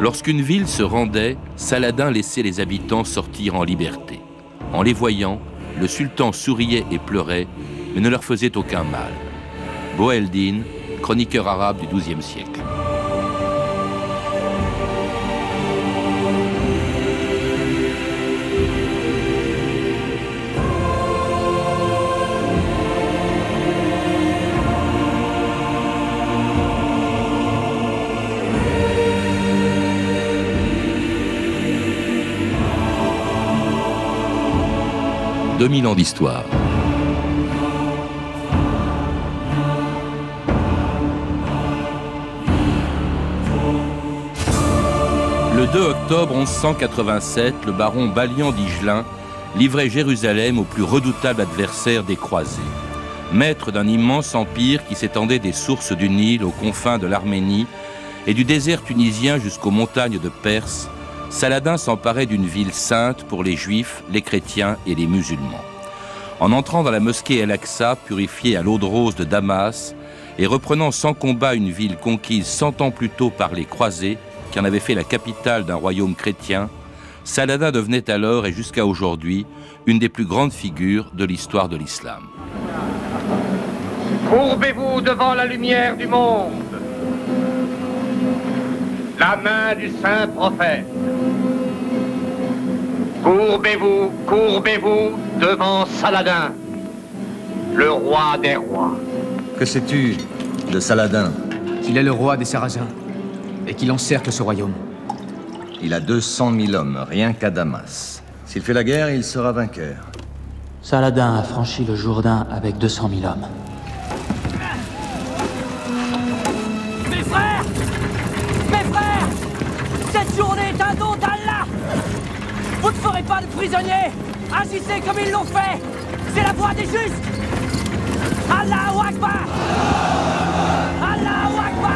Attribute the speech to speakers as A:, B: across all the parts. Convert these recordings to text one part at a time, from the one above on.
A: Lorsqu'une ville se rendait, Saladin laissait les habitants sortir en liberté. En les voyant, le sultan souriait et pleurait, mais ne leur faisait aucun mal. Boheldin, chroniqueur arabe du XIIe siècle. « 2000 ans d'histoire. Le 2 octobre 1187, le baron Balian d'Igelin livrait Jérusalem au plus redoutable adversaire des croisés. Maître d'un immense empire qui s'étendait des sources du Nil aux confins de l'Arménie et du désert tunisien jusqu'aux montagnes de Perse, Saladin s'emparait d'une ville sainte pour les Juifs, les chrétiens et les musulmans. En entrant dans la mosquée El-Aqsa, purifiée à l'eau de rose de Damas, et reprenant sans combat une ville conquise 100 ans plus tôt par les croisés, qui en avaient fait la capitale d'un royaume chrétien, Saladin devenait alors et jusqu'à aujourd'hui une des plus grandes figures de l'histoire de l'islam.
B: Courbez-vous devant la lumière du monde. La main du saint prophète. Courbez-vous, courbez-vous devant Saladin, le roi des rois.
C: Que sais-tu de Saladin?
D: Qu'il est le roi des Sarrasins et qu'il encercle ce royaume.
C: Il a 200 000 hommes, rien qu'à Damas. S'il fait la guerre, il sera vainqueur.
E: Saladin a franchi le Jourdain avec 200 000 hommes.
F: Mes frères! Mes frères! Cette journée est un don d'Allah! Vous ne ferez pas de prisonniers! Agissez comme ils l'ont fait! C'est la voie des justes! Allahu Akbar! Allahu Akbar!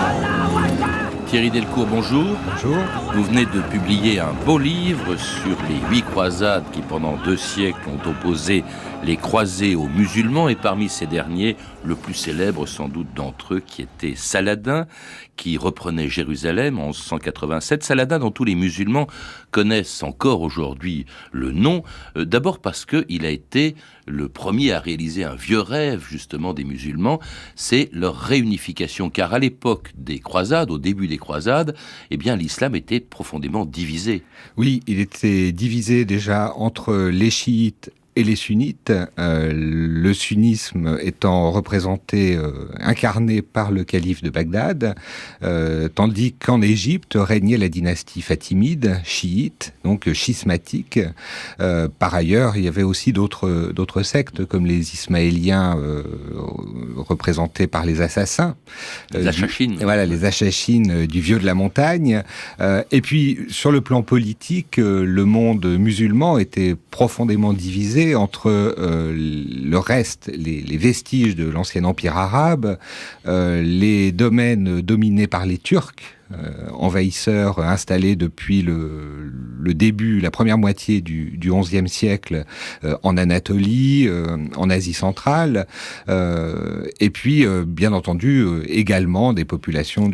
F: Allahu Akbar!
A: Thierry Delcourt, bonjour.
C: Bonjour.
A: Vous venez de publier un beau livre sur les 8 croisades qui, pendant 2 siècles, ont opposé les croisés aux musulmans. Et parmi ces derniers, le plus célèbre sans doute d'entre eux, qui était Saladin, qui reprenait Jérusalem en 1187. Saladin, dont tous les musulmans connaissent encore aujourd'hui le nom, d'abord parce qu'il a été le premier à réaliser un vieux rêve, justement, des musulmans, c'est leur réunification. Car à l'époque des croisades, au début des croisades, eh bien, l'islam était profondément divisé.
G: Oui, il était divisé déjà entre les chiites et les sunnites, le sunnisme étant représenté, incarné par le calife de Bagdad, tandis qu'en Égypte régnait la dynastie fatimide, chiite, donc schismatique. Par ailleurs, il y avait aussi d'autres sectes, comme les ismaéliens, représentés par les assassins.
A: Les Achachines.
G: Voilà, les Achachines du vieux de la montagne. Et puis, sur le plan politique, le monde musulman était profondément divisé entre le reste, les vestiges de l'ancien empire arabe, les domaines dominés par les Turcs, envahisseurs installés depuis le début, la première moitié du XIe siècle en Anatolie, en Asie centrale, et puis bien entendu également des populations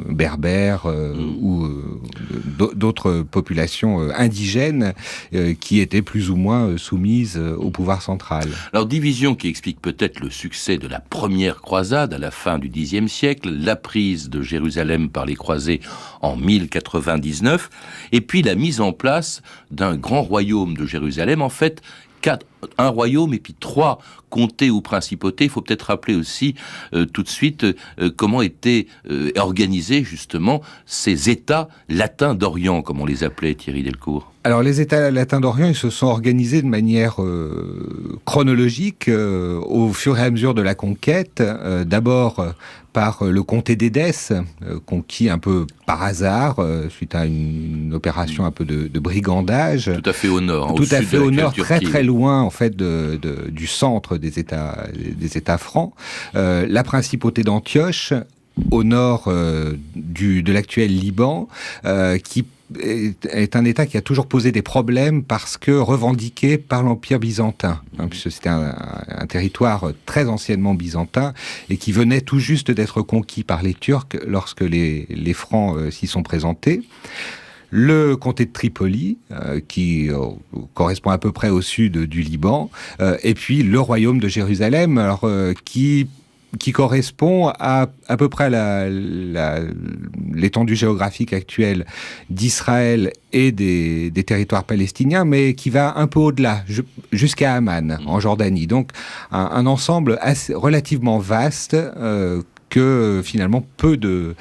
G: berbères ou d'autres populations indigènes qui étaient plus ou moins soumises au pouvoir central.
A: Alors, division qui explique peut-être le succès de la première croisade à la fin du Xe siècle, la prise de Jérusalem par les croisés en 1099, et puis la mise en place d'un grand royaume de Jérusalem, en fait, un royaume et puis 3 comtés ou principautés. Il faut peut-être rappeler aussi tout de suite comment étaient organisés justement ces États latins d'Orient, comme on les appelait, Thierry Delcourt.
G: Alors, les États latins d'Orient, ils se sont organisés de manière chronologique au fur et à mesure de la conquête. D'abord par le comté d'Édesse, conquis un peu par hasard, suite à une opération un peu de brigandage.
A: Tout à fait au nord.
G: Tout à fait au nord, très très loin en fait du centre des États francs. La principauté d'Antioche, au nord de l'actuel Liban, qui est un État qui a toujours posé des problèmes parce que revendiqué par l'Empire byzantin, puisque c'était un territoire très anciennement byzantin et qui venait tout juste d'être conquis par les Turcs lorsque les Francs s'y sont présentés. Le comté de Tripoli, qui correspond à peu près au sud du Liban, et puis le royaume de Jérusalem, alors qui correspond à peu près à l'étendue géographique actuelle d'Israël et des territoires palestiniens, mais qui va un peu au-delà, jusqu'à Amman, en Jordanie. Donc un ensemble relativement vaste que finalement peu de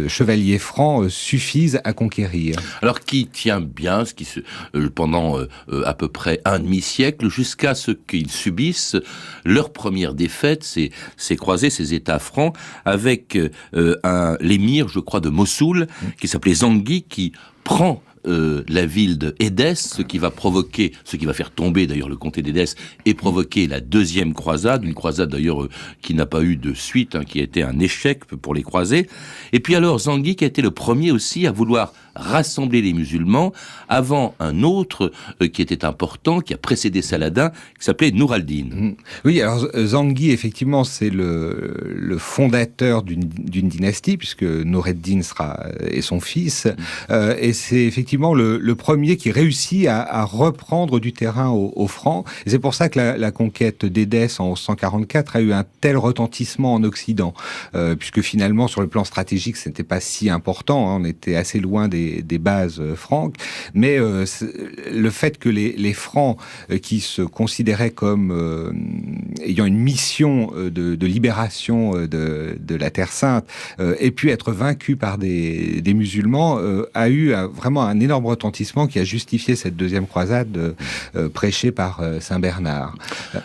G: chevaliers francs suffisent à conquérir.
A: Alors qui tient bien pendant à peu près un demi-siècle jusqu'à ce qu'ils subissent leur première défaite, ces croisés, ces États francs, avec l'émir, je crois, de Mossoul, qui s'appelait Zanghi, qui prend la ville de Édesse, ce qui va faire tomber d'ailleurs le comté d'Édesse et provoquer la deuxième croisade, une croisade d'ailleurs qui n'a pas eu de suite, qui a été un échec pour les croisés. Et puis alors Zanghi qui a été le premier aussi à vouloir rassembler les musulmans avant un autre qui était important, qui a précédé Saladin, qui s'appelait Nour al-Din.
G: Oui, alors Zanghi, effectivement, c'est le fondateur d'une dynastie, puisque Nour ad-Din est son fils, et c'est effectivement le premier qui réussit à reprendre du terrain aux Francs. Et c'est pour ça que la conquête d'Édesse en 1144 a eu un tel retentissement en Occident, puisque finalement, sur le plan stratégique, ce n'était pas si important, on était assez loin des bases franques, mais le fait que les Francs, qui se considéraient comme ayant une mission de libération de la Terre Sainte, aient pu être vaincus par des musulmans, a eu vraiment un énorme retentissement qui a justifié cette deuxième croisade prêchée par Saint Bernard.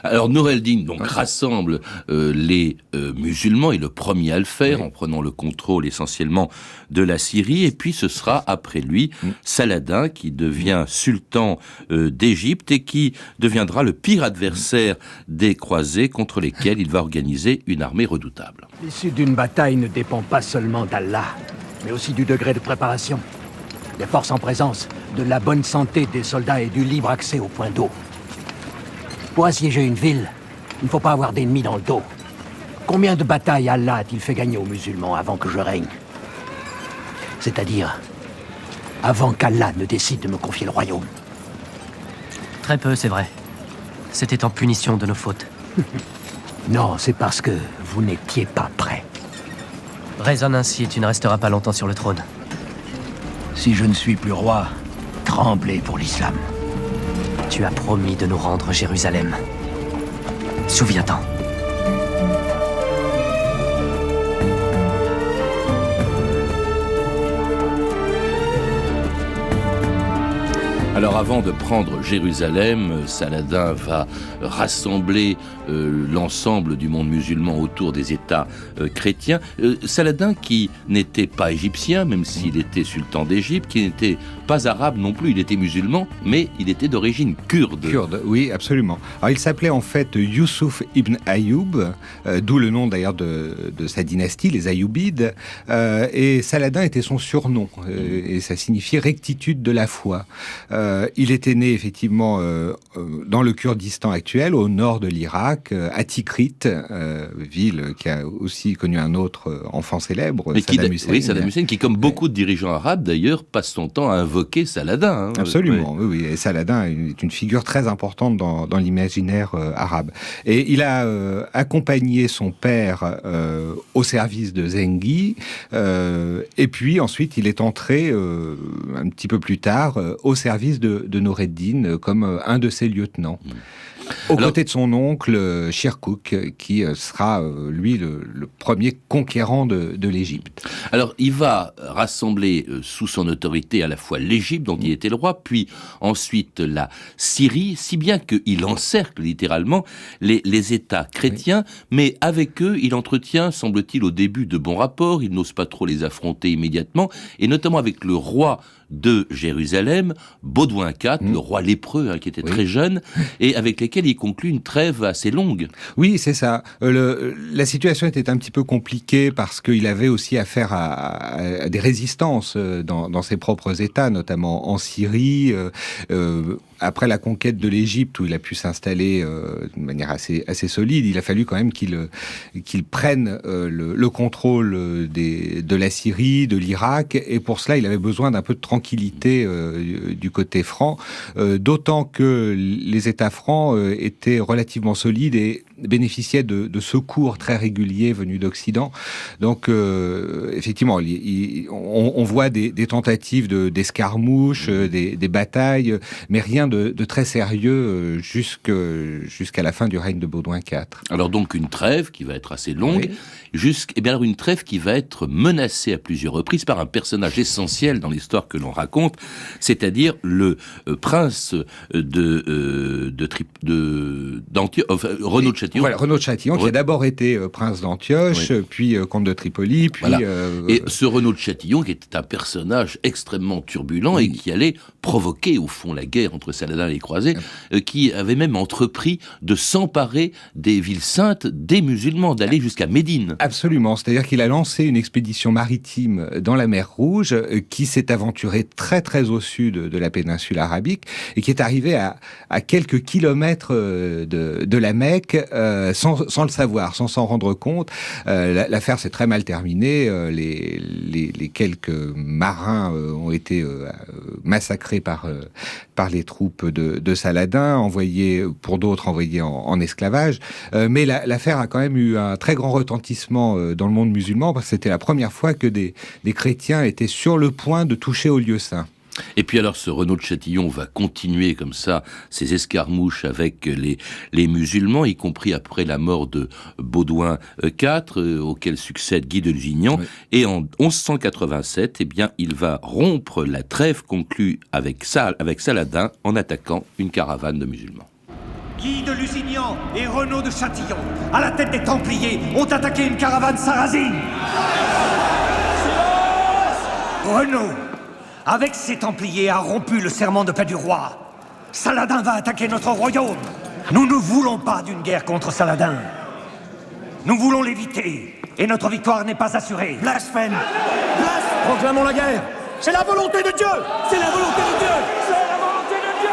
A: Alors Nour al-Din donc rassemble les musulmans, et le premier à le faire, en prenant le contrôle essentiellement de la Syrie, et puis ce sera après lui Saladin qui devient sultan d'Égypte et qui deviendra le pire adversaire des croisés contre lesquels il va organiser une armée redoutable.
H: L'issue d'une bataille ne dépend pas seulement d'Allah, mais aussi du degré de préparation, des forces en présence, de la bonne santé des soldats et du libre accès aux points d'eau. Pour assiéger une ville, il ne faut pas avoir d'ennemis dans le dos. Combien de batailles Allah a-t-il fait gagner aux musulmans avant que je règne ? C'est-à-dire avant qu'Allah ne décide de me confier le royaume.
F: Très peu, c'est vrai. C'était en punition de nos fautes.
H: Non, c'est parce que vous n'étiez pas prêts.
F: Raisonne ainsi et tu ne resteras pas longtemps sur le trône.
H: Si je ne suis plus roi, tremblez pour l'islam.
F: Tu as promis de nous rendre Jérusalem. Souviens-t'en.
A: Alors avant de prendre Jérusalem, Saladin va rassembler l'ensemble du monde musulman autour des États chrétiens. Saladin qui n'était pas égyptien, même s'il était sultan d'Égypte, qui n'était pas arabe non plus, il était musulman, mais il était d'origine kurde.
G: Kurde, oui, absolument. Alors il s'appelait en fait Youssouf ibn Ayoub, d'où le nom d'ailleurs de sa dynastie, les Ayyoubides, et Saladin était son surnom, et ça signifiait rectitude de la foi. Il était né effectivement dans le Kurdistan actuel, au nord de l'Irak, à Tikrit, ville qui a aussi connu un autre enfant célèbre, Saddam Hussein.
A: Oui, Saddam Hussein, qui comme beaucoup de dirigeants arabes d'ailleurs, passe son temps à invoquer Saladin.
G: Absolument, oui. Et Saladin est une figure très importante dans l'imaginaire arabe. Et il a accompagné son père au service de Zenghi, et puis ensuite il est entré un petit peu plus tard au service de Nour ad-Din comme un de ses lieutenants. Aux côtés de son oncle Kirkuk, qui sera, lui, le premier conquérant de l'Égypte.
A: Alors, il va rassembler sous son autorité à la fois l'Égypte, dont il était le roi, puis ensuite la Syrie, si bien qu'il encercle littéralement les États chrétiens, mais avec eux, il entretient, semble-t-il, au début de bons rapports, il n'ose pas trop les affronter immédiatement, et notamment avec le roi de Jérusalem, Baudouin IV, le roi lépreux, qui était très jeune, et avec lesquels lequel il conclut une trêve assez longue.
G: Oui, c'est ça. La situation était un petit peu compliquée parce qu'il avait aussi affaire à des résistances dans ses propres États, notamment en Syrie. Après la conquête de l'Égypte, où il a pu s'installer de manière assez solide, il a fallu quand même qu'il prenne le contrôle de la Syrie, de l'Irak, et pour cela, il avait besoin d'un peu de tranquillité du côté franc, d'autant que les États francs étaient relativement solides et bénéficiaient de secours très réguliers venus d'Occident. Donc, effectivement, on voit des tentatives d'escarmouches, des batailles, mais rien de très sérieux jusqu'à la fin du règne de Baudouin IV.
A: Alors donc une trêve qui va être assez longue, une trêve qui va être menacée à plusieurs reprises par un personnage essentiel dans l'histoire que l'on raconte, c'est-à-dire le prince Renaud de Châtillon.
G: Voilà, Renaud de Châtillon, qui a d'abord été prince d'Antioche, puis comte de Tripoli, puis...
A: Voilà. Et ce Renaud de Châtillon, qui était un personnage extrêmement turbulent et qui allait provoquer, au fond, la guerre entre Saladin et les croisés, qui avait même entrepris de s'emparer des villes saintes des musulmans, d'aller jusqu'à Médine.
G: Absolument, c'est-à-dire qu'il a lancé une expédition maritime dans la mer Rouge qui s'est aventurée très très au sud de la péninsule arabique et qui est arrivée à quelques kilomètres de la Mecque sans le savoir, sans s'en rendre compte. L'affaire s'est très mal terminée, les quelques marins ont été massacrés par les troupes de Saladin, pour d'autres envoyés en esclavage, mais l'affaire a quand même eu un très grand retentissement dans le monde musulman, parce que c'était la première fois que des chrétiens étaient sur le point de toucher au lieu saint.
A: Et puis alors ce Renaud de Châtillon va continuer comme ça ses escarmouches avec les musulmans, y compris après la mort de Baudouin IV, auquel succède Guy de Lusignan. Oui. Et en 1187, il va rompre la trêve conclue avec Saladin en attaquant une caravane de musulmans.
I: Guy de Lusignan et Renaud de Châtillon, à la tête des Templiers, ont attaqué une caravane sarrasine. Renaud, avec ses Templiers, a rompu le serment de paix du roi. Saladin va attaquer notre royaume. Nous ne voulons pas d'une guerre contre Saladin. Nous voulons l'éviter, et notre victoire n'est pas assurée. Blasphème! Proclamons la guerre! C'est la volonté de Dieu! C'est la volonté de Dieu! C'est la volonté de Dieu!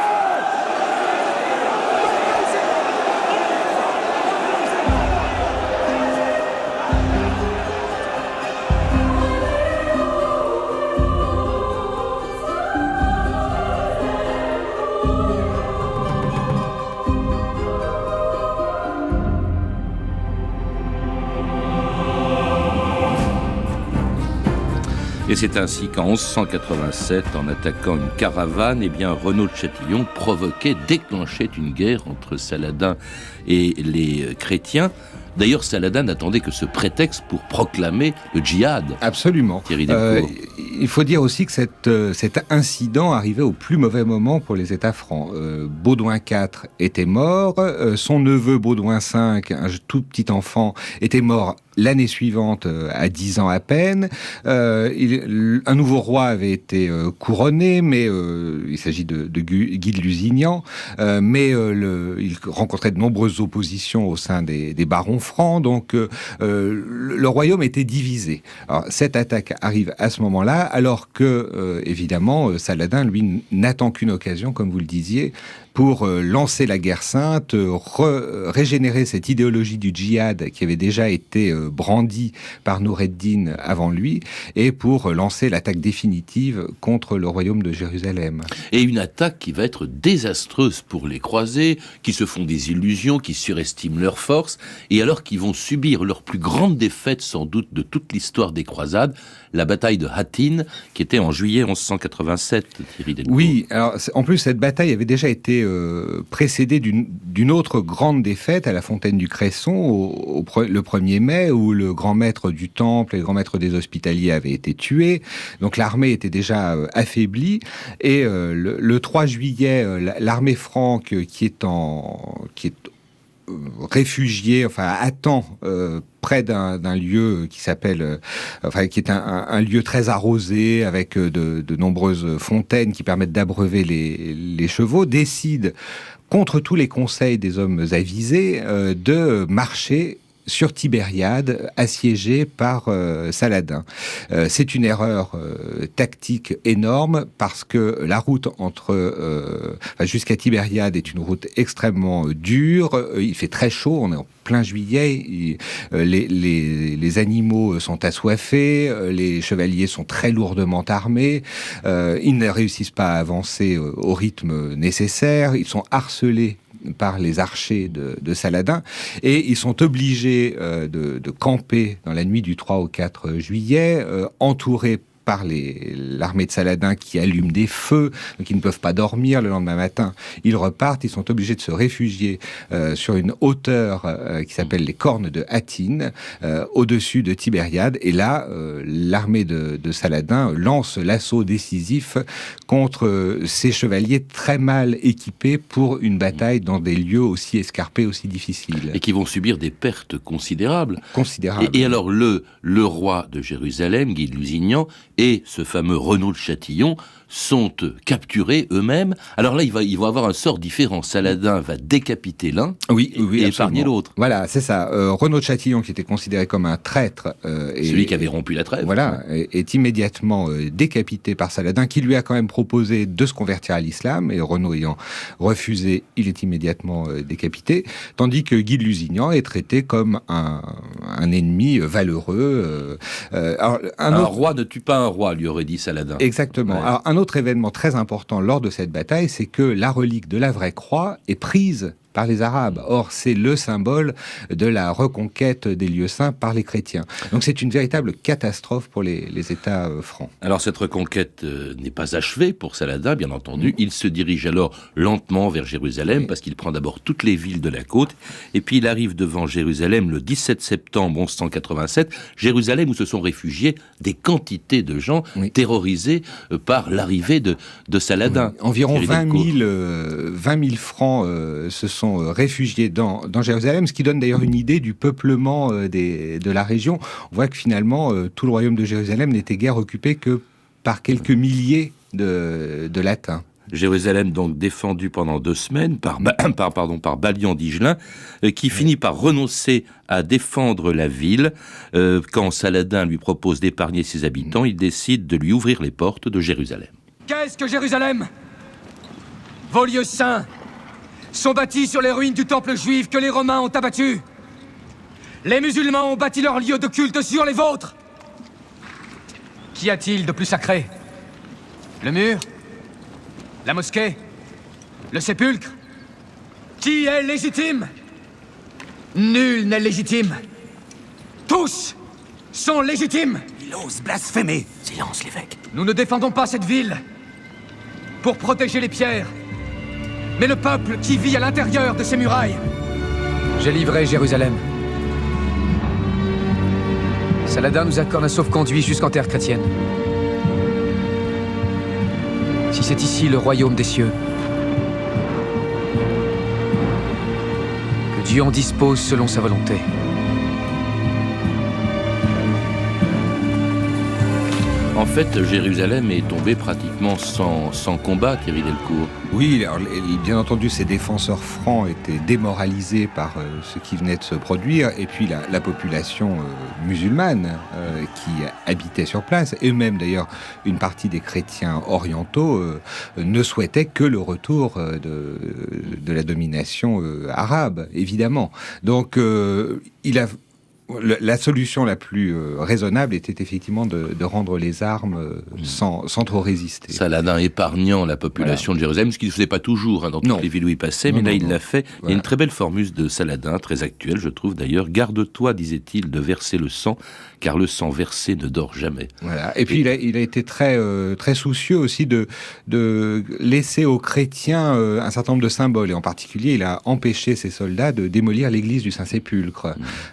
A: Et c'est ainsi qu'en 1187, en attaquant une caravane, Renaud de Châtillon déclenchait une guerre entre Saladin et les chrétiens. D'ailleurs, Saladin n'attendait que ce prétexte pour proclamer le djihad.
G: Absolument.
A: Thierry Delcourt.
G: Il faut dire aussi que cet incident arrivait au plus mauvais moment pour les États francs. Baudouin IV était mort, son neveu Baudouin V, un tout petit enfant, était mort l'année suivante, à 10 ans à peine. Un nouveau roi avait été couronné, mais il s'agit de Guy de Lusignan, mais il rencontrait de nombreuses oppositions au sein des barons francs, donc le royaume était divisé. Alors, cette attaque arrive à ce moment-là, alors que, évidemment, Saladin, lui, n'attend qu'une occasion, comme vous le disiez, pour lancer la guerre sainte, régénérer cette idéologie du djihad qui avait déjà été brandie par Noureddin avant lui, et pour lancer l'attaque définitive contre le royaume de Jérusalem.
A: Et une attaque qui va être désastreuse pour les croisés, qui se font des illusions, qui surestiment leurs forces, et alors qu'ils vont subir leur plus grande défaite sans doute de toute l'histoire des croisades, la bataille de Hattin, qui était en juillet 1187, Thierry Delcourt.
G: Oui, alors en plus cette bataille avait déjà été précédée d'une autre grande défaite à la fontaine du Cresson, le 1er mai, où le grand maître du temple et le grand maître des hospitaliers avaient été tués. Donc l'armée était déjà affaiblie, et le 3 juillet, l'armée franque qui est réfugié, enfin attend près d'un lieu qui s'appelle, qui est un lieu très arrosé avec de nombreuses fontaines qui permettent d'abreuver les chevaux, décide, contre tous les conseils des hommes avisés, de marcher sur Tibériade, assiégée par Saladin. C'est une erreur tactique énorme parce que la route jusqu'à Tibériade est une route extrêmement dure. Il fait très chaud, on est en plein juillet. Les animaux sont assoiffés, les chevaliers sont très lourdement armés. Ils ne réussissent pas à avancer au rythme nécessaire. Ils sont harcelés par les archers de Saladin, et ils sont obligés de camper dans la nuit du 3 au 4 juillet, entourés par l'armée de Saladin qui allume des feux, donc ils ne peuvent pas dormir. Le lendemain matin, ils repartent, ils sont obligés de se réfugier sur une hauteur qui s'appelle les Cornes de Hattin, au-dessus de Tibériade, et là, l'armée de Saladin lance l'assaut décisif contre ces chevaliers très mal équipés pour une bataille dans des lieux aussi escarpés, aussi difficiles.
A: Et qui vont subir des pertes considérables.
G: Considérables.
A: Et alors, le roi de Jérusalem, Guy de Lusignan, et ce fameux Renaud de Châtillon sont capturés eux-mêmes. Alors là, ils vont avoir un sort différent. Saladin va décapiter l'un et épargner l'autre.
G: Voilà, c'est ça. Renaud de Châtillon, qui était considéré comme un traître...
A: celui qui avait rompu la trêve.
G: Voilà, est immédiatement décapité par Saladin, qui lui a quand même proposé de se convertir à l'islam, et Renaud ayant refusé, il est immédiatement décapité, tandis que Guy de Lusignan est traité comme un ennemi valeureux.
A: Un roi ne tue pas un roi, lui aurait dit Saladin.
G: Exactement. Ouais. Alors, un autre événement très important lors de cette bataille, c'est que la relique de la vraie croix est prise par les Arabes. Or, c'est le symbole de la reconquête des lieux saints par les chrétiens. Donc c'est une véritable catastrophe pour les États francs.
A: Alors cette reconquête n'est pas achevée pour Saladin, bien entendu. Il se dirige alors lentement vers Jérusalem, parce qu'il prend d'abord toutes les villes de la côte, et puis il arrive devant Jérusalem le 17 septembre 1187, Jérusalem où se sont réfugiés des quantités de gens terrorisés par l'arrivée de Saladin.
G: Environ 20 000 francs se sont réfugiés dans Jérusalem, ce qui donne d'ailleurs une idée du peuplement de la région. On voit que finalement, tout le royaume de Jérusalem n'était guère occupé que par quelques milliers de Latins.
A: Jérusalem donc défendue pendant 2 semaines par Balian d'Igelin, qui finit par renoncer à défendre la ville. Quand Saladin lui propose d'épargner ses habitants, il décide de lui ouvrir les portes de Jérusalem.
H: Qu'est-ce que Jérusalem ? Vos lieux saints sont bâtis sur les ruines du temple juif que les Romains ont abattu. Les musulmans ont bâti leurs lieux de culte sur les vôtres. Qu'y a-t-il de plus sacré ? Le mur ? La mosquée ? Le sépulcre ? Qui est légitime ? Nul n'est légitime. Tous sont légitimes.
I: Il ose blasphémer. Silence, l'évêque.
H: Nous ne défendons pas cette ville pour protéger les pierres, mais le peuple qui vit à l'intérieur de ces murailles. J'ai livré Jérusalem. Saladin nous accorde un sauf-conduit jusqu'en terre chrétienne. Si c'est ici le royaume des cieux, que Dieu en dispose selon sa volonté.
A: En fait, Jérusalem est tombée pratiquement sans combat, Thierry Delcourt.
G: Oui, alors, bien entendu, ces défenseurs francs étaient démoralisés par ce qui venait de se produire, et puis la population musulmane qui habitait sur place, et même d'ailleurs une partie des chrétiens orientaux, ne souhaitaient que le retour de la domination arabe, évidemment. Donc, la solution la plus raisonnable était effectivement de rendre les armes sans trop résister.
A: Saladin épargnant la population de Jérusalem, ce qu'il ne faisait pas toujours dans toutes les villes où il passait, mais là il l'a fait. Voilà. Il y a une très belle formule de Saladin, très actuelle je trouve d'ailleurs. « Garde-toi, disait-il, de verser le sang, car le sang versé ne dort jamais. »
G: Voilà. Et puis il a été très soucieux aussi de laisser aux chrétiens un certain nombre de symboles, et en particulier il a empêché ses soldats de démolir l'église du Saint-Sépulcre,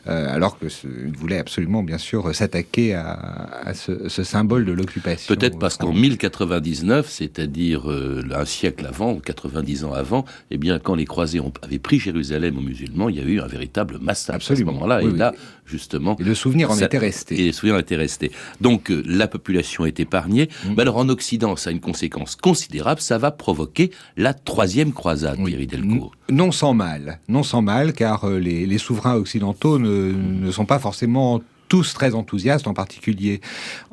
G: alors que il voulait absolument, bien sûr, s'attaquer à ce symbole de l'occupation.
A: Peut-être parce qu'en 1099, c'est-à-dire un siècle avant, 90 ans avant, eh bien, quand les croisés avaient pris Jérusalem aux musulmans, il y a eu un véritable massacre.
G: Absolument.
A: À ce moment-là.
G: Oui,
A: et
G: oui.
A: là, justement...
G: Et le souvenir en était resté.
A: Et le souvenir en était resté. Donc, la population est épargnée. Mais alors, en Occident, ça a une conséquence considérable. Ça va provoquer la troisième croisade, Thierry Delcourt.
G: Non sans mal, car les souverains occidentaux ne sont pas forcément tous très enthousiastes, en particulier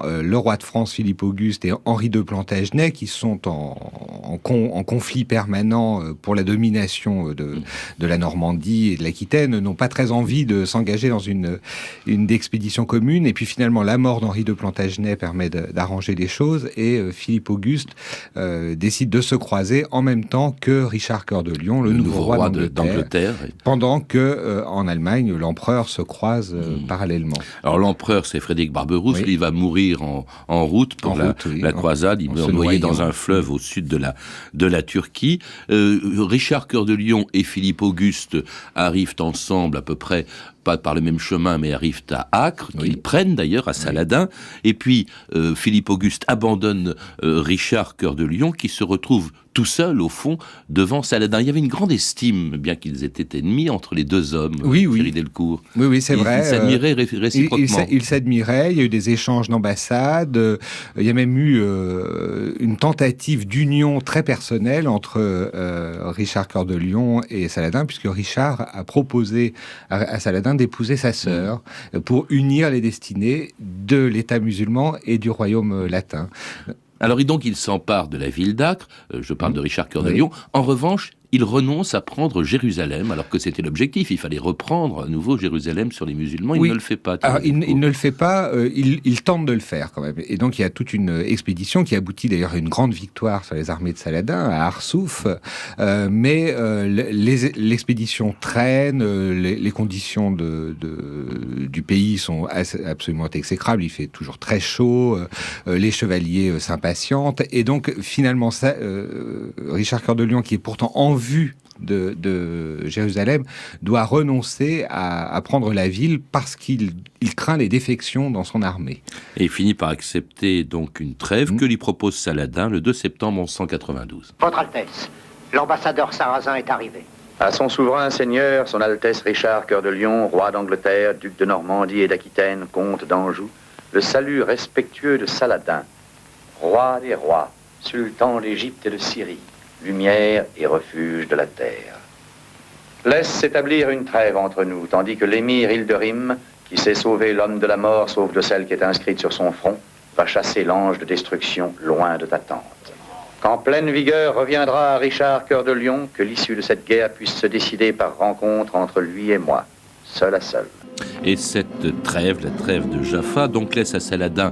G: le roi de France Philippe Auguste et Henri II Plantagenet, qui sont en conflit permanent pour la domination de la Normandie et de l'Aquitaine, n'ont pas très envie de s'engager dans une expédition commune. Et puis finalement, la mort d'Henri II Plantagenet permet d'arranger les choses, et Philippe Auguste décide de se croiser en même temps que Richard Cœur de Lion, le nouveau roi d'Angleterre, pendant que en Allemagne, l'empereur se croise parallèlement.
A: Alors l'empereur, c'est Frédéric Barberousse, lui, il va mourir en route pour la croisade, il meurt noyé dans un fleuve au sud de la Turquie. Richard Cœur de Lion et Philippe Auguste arrivent ensemble à peu près, pas par le même chemin, mais arrivent à Acre, qu'ils prennent d'ailleurs à Saladin. Et puis, Philippe Auguste abandonne Richard Cœur de Lion, qui se retrouve tout seul, au fond, devant Saladin. Il y avait une grande estime, bien qu'ils étaient ennemis, entre les deux hommes, Thierry Delcourt.
G: Oui, c'est vrai.
A: Ils s'admiraient réciproquement.
G: Ils s'admiraient, il y a eu des échanges d'ambassades, il y a même eu une tentative d'union très personnelle entre Richard Cœur de Lion et Saladin, puisque Richard a proposé à Saladin d'épouser sa sœur pour unir les destinées de l'État musulman et du royaume latin.
A: Alors donc il s'empare de la ville d'Acre, je parle de Richard Cœur de Lion. En revanche, il renonce à prendre Jérusalem, alors que c'était l'objectif. Il fallait reprendre à nouveau Jérusalem sur les musulmans. Il ne le fait pas.
G: Alors, il ne le fait pas, il tente de le faire quand même. Et donc il y a toute une expédition qui aboutit d'ailleurs à une grande victoire sur les armées de Saladin, à Arsouf. Mais l'expédition traîne, les conditions du pays sont absolument exécrables. Il fait toujours très chaud, les chevaliers s'impatientent. Et donc finalement, Richard Cœur de Lion, qui est pourtant en vue de Jérusalem, doit renoncer à prendre la ville parce qu'il craint les défections dans son armée.
A: Et il finit par accepter donc une trêve que lui propose Saladin le 2 septembre 1192.
B: Votre Altesse, l'ambassadeur sarrasin est arrivé.
J: À son souverain seigneur, son Altesse Richard Cœur de Lion, roi d'Angleterre, duc de Normandie et d'Aquitaine, comte d'Anjou, le salut respectueux de Saladin, roi des rois, sultan d'Égypte et de Syrie, lumière et refuge de la terre. Laisse s'établir une trêve entre nous, tandis que l'émir Hilderim, qui sait sauver l'homme de la mort, sauf de celle qui est inscrite sur son front, va chasser l'ange de destruction loin de ta tente. Qu'en pleine vigueur reviendra à Richard Cœur de Lion, que l'issue de cette guerre puisse se décider par rencontre entre lui et moi, seul à seul.
A: Et cette trêve, la trêve de Jaffa, donc laisse à Saladin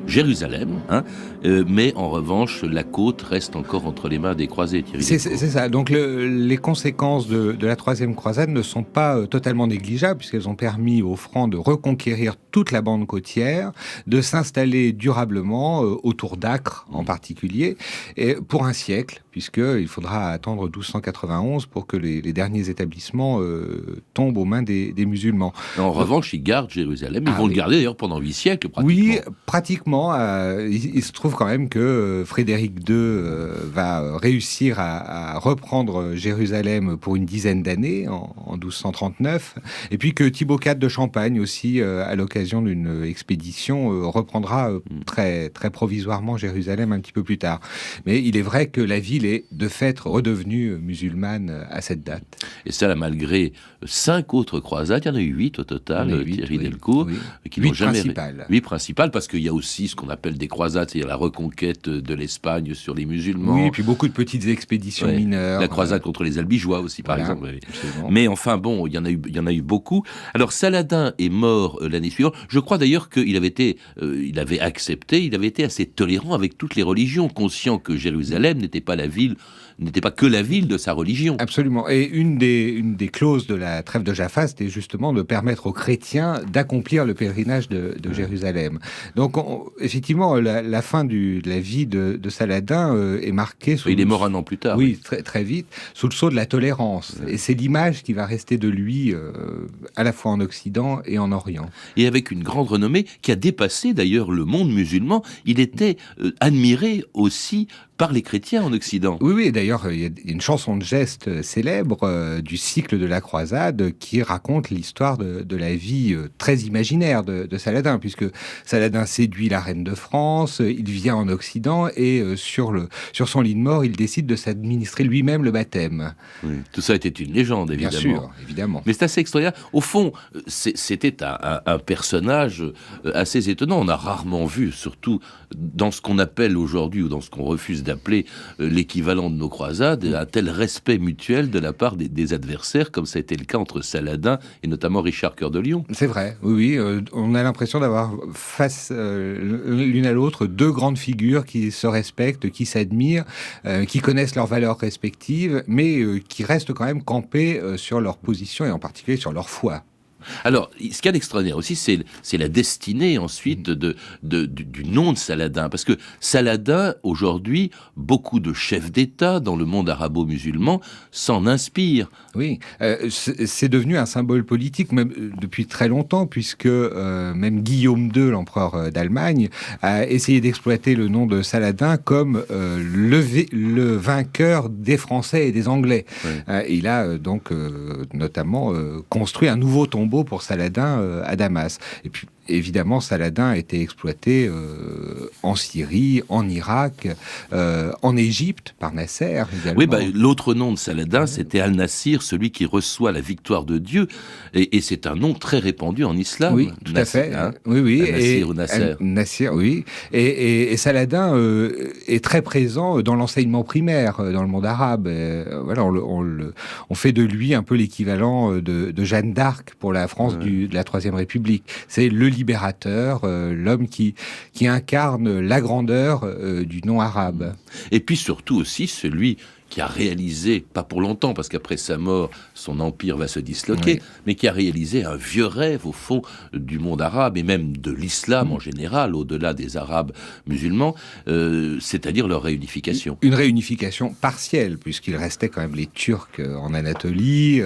A: Jérusalem, mais en revanche, la côte reste encore entre les mains des croisés.
G: C'est ça. Donc les conséquences de la troisième croisade ne sont pas totalement négligeables, puisqu'elles ont permis aux Francs de reconquérir toute la bande côtière, de s'installer durablement autour d'Acre en particulier, et pour un siècle, puisqu'il faudra attendre 1291 pour que les derniers établissements tombent aux mains des musulmans.
A: En revanche, ils gardent Jérusalem. Ils vont le garder d'ailleurs pendant 8 siècles, pratiquement.
G: Oui, pratiquement. Il se trouve quand même que Frédéric II va réussir à reprendre Jérusalem pour une dizaine d'années, en 1239, et puis que Thibaut IV de Champagne aussi, à l'occasion d'une expédition, reprendra très, très provisoirement Jérusalem un petit peu plus tard. Mais il est vrai que la ville est de fait redevenue musulmane à cette date.
A: Et ça, malgré 5 autres croisades, il y en a eu 8 au total, Thierry Delcourt, qui n'ont jamais... 8 principales, parce qu'il y a aussi ce qu'on appelle des croisades, c'est-à-dire la reconquête de l'Espagne sur les musulmans.
G: Oui, et puis beaucoup de petites expéditions mineures.
A: La croisade contre les Albigeois aussi, par exemple. Mais enfin, bon, il y en a eu beaucoup. Alors, Saladin est mort l'année suivante. Je crois d'ailleurs qu'il avait été, il avait été assez tolérant avec toutes les religions, conscient que Jérusalem n'était pas la ville ville n'était pas que la ville de sa religion.
G: Absolument. Et une des clauses de la trêve de Jaffa, c'était justement de permettre aux chrétiens d'accomplir le pèlerinage de Jérusalem. Donc, effectivement, la fin de la vie de Saladin est marquée...
A: Il est mort un an plus tard.
G: Oui, très, très vite, sous le sceau de la tolérance. Et c'est l'image qui va rester de lui, à la fois en Occident et en Orient.
A: Et avec une grande renommée qui a dépassé d'ailleurs le monde musulman. Il était admiré aussi par les chrétiens en Occident.
G: Oui, d'ailleurs, il y a une chanson de geste célèbre du cycle de la croisade qui raconte l'histoire de la vie très imaginaire de Saladin, puisque Saladin séduit la reine de France, il vient en Occident et sur son lit de mort, il décide de s'administrer lui-même le baptême.
A: Oui, tout ça était une légende, évidemment.
G: Bien sûr, évidemment.
A: Mais c'est assez extraordinaire. Au fond, c'était un personnage assez étonnant. On a rarement vu, surtout dans ce qu'on appelle aujourd'hui, ou dans ce qu'on refuse d'appeler l'équivalent de nos croisades, un tel respect mutuel de la part des adversaires, comme ça a été le cas entre Saladin et notamment Richard Cœur de Lion.
G: C'est vrai, oui. On a l'impression d'avoir face l'une à l'autre deux grandes figures qui se respectent, qui s'admirent, qui connaissent leurs valeurs respectives, mais qui restent quand même campées sur leur position et en particulier sur leur foi.
A: Alors, ce qu'il y a d'extraordinaire aussi, c'est la destinée ensuite du nom de Saladin. Parce que Saladin, aujourd'hui, beaucoup de chefs d'État dans le monde arabo-musulman s'en inspirent.
G: Oui, c'est devenu un symbole politique même depuis très longtemps, puisque même Guillaume II, l'empereur d'Allemagne, a essayé d'exploiter le nom de Saladin comme le vainqueur des Français et des Anglais. Oui. Il a donc notamment construit un nouveau tombeau pour Saladin à Damas. Et puis, évidemment, Saladin a été exploité en Syrie, en Irak, en Égypte, par Nasser également.
A: Oui, l'autre nom de Saladin, c'était Al-Nasir, celui qui reçoit la victoire de Dieu. Et c'est un nom très répandu en islam.
G: Oui, tout à fait.
A: Hein,
G: oui.
A: Al-Nasir ou Nasser.
G: Nasser, oui. Et Saladin est très présent dans l'enseignement primaire, dans le monde arabe. Voilà, on fait de lui un peu l'équivalent de Jeanne d'Arc pour la France de la Troisième République. C'est le libérateur, l'homme qui incarne la grandeur du nom arabe.
A: Et puis surtout aussi celui qui a réalisé, pas pour longtemps, parce qu'après sa mort, son empire va se disloquer, mais qui a réalisé un vieux rêve, au fond, du monde arabe, et même de l'islam en général, au-delà des Arabes musulmans, c'est-à-dire leur réunification.
G: Une réunification partielle, puisqu'il restait quand même les Turcs en Anatolie,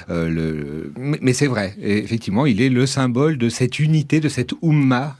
G: mais c'est vrai, effectivement, il est le symbole de cette unité, de cette Oumma,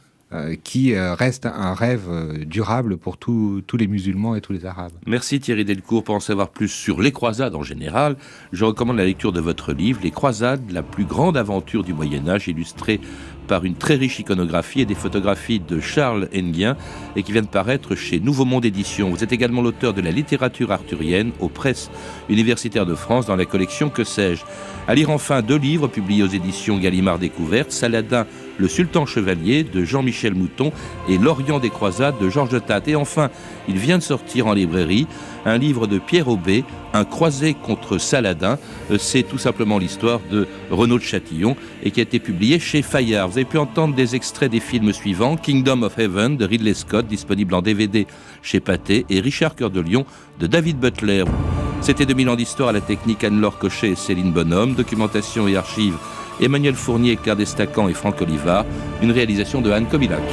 G: qui reste un rêve durable pour tous les musulmans et tous les Arabes.
A: Merci Thierry Delcourt. Pour en savoir plus sur les croisades en général, je recommande la lecture de votre livre « Les croisades, la plus grande aventure du Moyen-Âge », illustré par une très riche iconographie et des photographies de Charles Henguien et qui vient de paraître chez Nouveau Monde Éditions. Vous êtes également l'auteur de la littérature arthurienne aux presses universitaires de France dans la collection Que sais-je. À lire enfin 2 livres publiés aux éditions Gallimard Découverte, Saladin, le Sultan Chevalier de Jean-Michel Mouton et L'Orient des Croisades de Georges de Tate. Et enfin, il vient de sortir en librairie un livre de Pierre Aubé, Un croisé contre Saladin. C'est tout simplement l'histoire de Renaud de Châtillon et qui a été publié chez Fayard. Vous avez pu entendre des extraits des films suivants: Kingdom of Heaven de Ridley Scott, disponible en DVD chez Pathé, et Richard Cœur de Lion de David Butler. C'était 2000 ans d'histoire, à la technique Anne-Laure Cochet et Céline Bonhomme, documentation et archives Emmanuel Fournier, Claire Destacan et Franck Olivard, une réalisation de Anne Kobilac.